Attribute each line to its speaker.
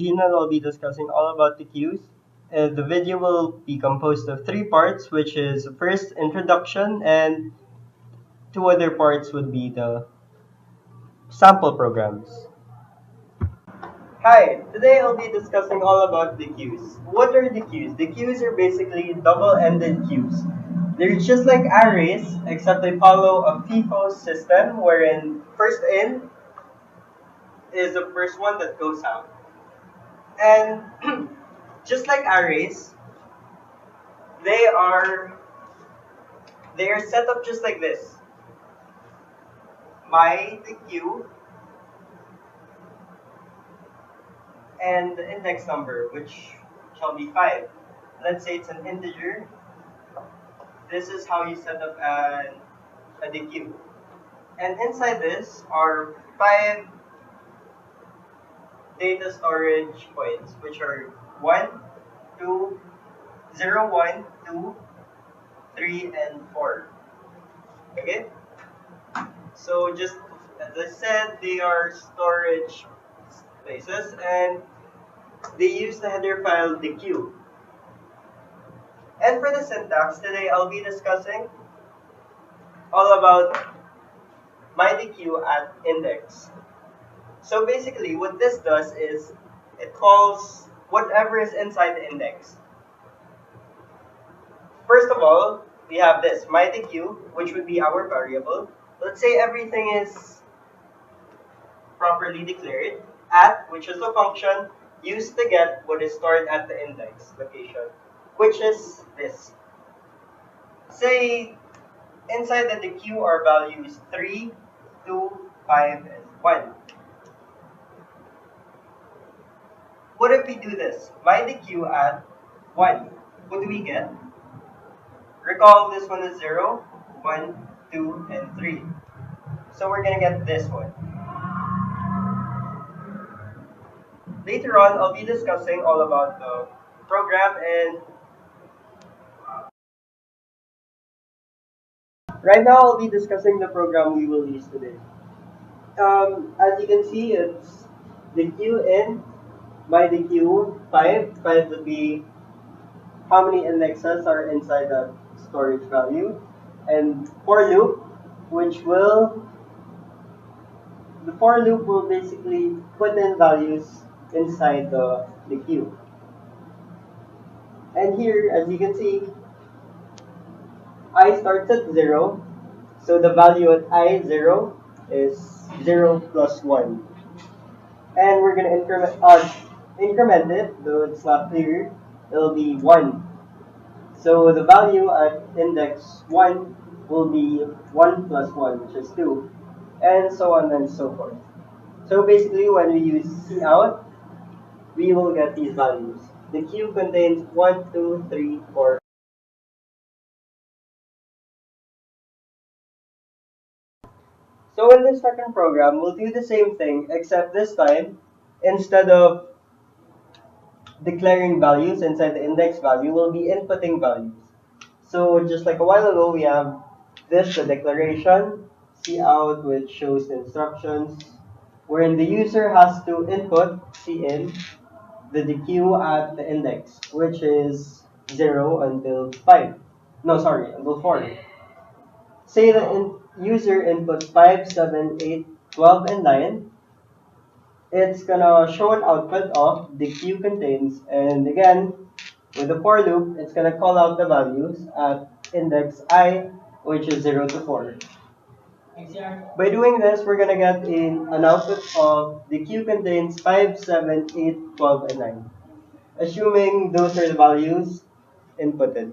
Speaker 1: Gina, and I'll be discussing all about the queues. The video will be composed of three parts, which is first introduction, and two other parts would be the sample programs. Hi, today I'll be discussing all about the queues. What are the queues? The queues are basically double-ended queues. They're just like arrays, except they follow a FIFO system wherein first in is the first one that goes out. And just like arrays, they are they are set up just like this. MyDeque and the index number, which shall be 5. Let's say it's an integer. This is how you set up a deque. And inside this are 5 data storage points, which are 1, 2, 0, 1, 2, 3, and 4. Okay? So just as I said, they are storage places and they use the header file deque. And for the syntax, today I'll be discussing all about MyDeque.at index. So basically what this does is it calls whatever is inside the index. First of all, we have this MyDeque, which would be our variable. Let's say everything is properly declared. At, which is a function used to get what is stored at the index location, which is this. Say inside the deque are values 3, 2, 5, and 1. What if we do this? MyDeque at 1. What do we get? Recall this one is 0, 1, 2, and 3. So we're going to get this one. Later on, I'll be discussing all about the program, and right now I'll be discussing the program we will use today. As you can see, it's deque in MyDeque 5. 5 would be how many indexes are inside that storage value, and for loop, the for loop will basically put in values inside the deque. And here, as you can see, I starts at 0, so the value at I0 is 0 plus 1. And we're going to increment it, though it's not clear, it'll be 1. So the value at index 1 will be 1 plus 1, which is 2, and so on and so forth. So basically, when we use cout, we will get these values. The queue contains 1, 2, 3, 4. So in this second program, we'll do the same thing, except this time, instead of declaring values inside the index value, we'll be inputting values. So just like a while ago, we have this, the declaration, cout, which shows the instructions, wherein the user has to input cin the deque at the index, which is 0 until 5. No, sorry, until 4. Say the user inputs 5, 7, 8, 12, and 9. It's gonna show an output of deque contains, and again, with the for loop, it's gonna call out the values at index I, which is 0 to 4. By doing this, we're gonna get an output of deque contains 5, 7, 8, 12, and 9. Assuming those are the values inputted.